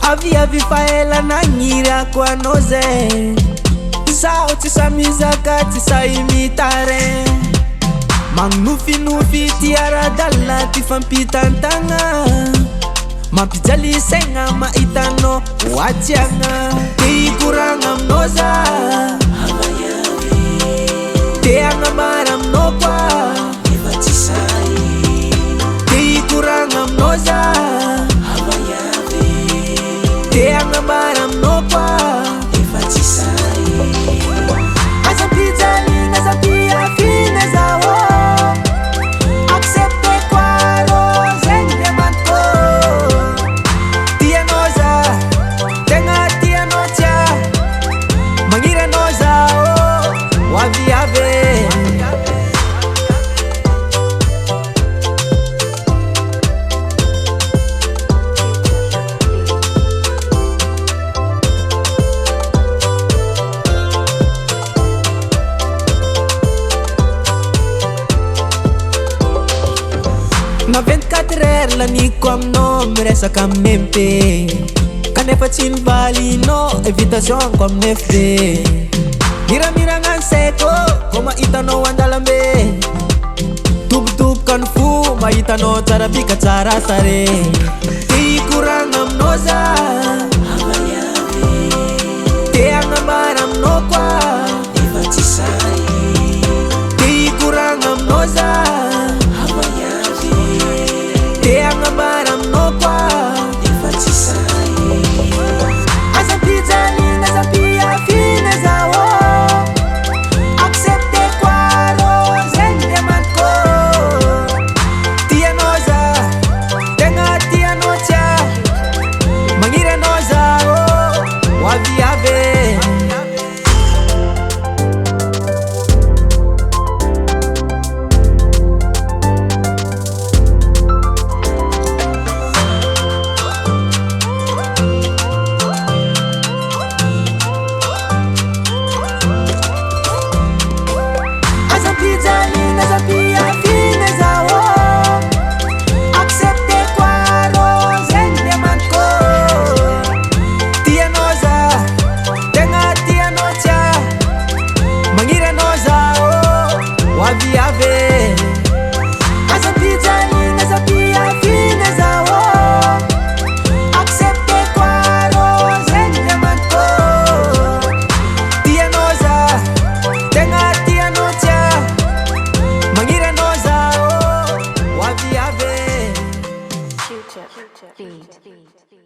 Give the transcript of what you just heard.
Avia ela na ngira kwa noze sao tisamizaka tisaimitare Magnufi tiara dalla tifampitantanga Mampijali senga maitano watianga Tei kuranga mnoza Teanga maram nokwa Tei kuranga mnoza Teanga maram nokwa Asa pizali nasa pia fine zawo Accepte kwaro zenge manto Tia noza Tenga tia nocha Mangira noza oh Waviave Na 24 heures la ni comme no meresaka mempe Kanefa tsiny vali no invitation comme nefde Miramiranga nseko ko mahitanao andalambe Tubotubokany fo mahitanao tsara bika tsara sare Te hikoragna aminao za Te hagnambara aminao koa Te hikoragna aminao za Te hagnambara aminao koa Asa pizali nasa pia fine zawo Accepte kwaro zenge manko Tia noza Tenga tia nocha Mangira noza oh Waviave Waviave Asa pizali nasa pia fine zawo Accepte kwaro zenge manko Tia noza Tenga tia nocha Mangira noza oh Waviave Future beat.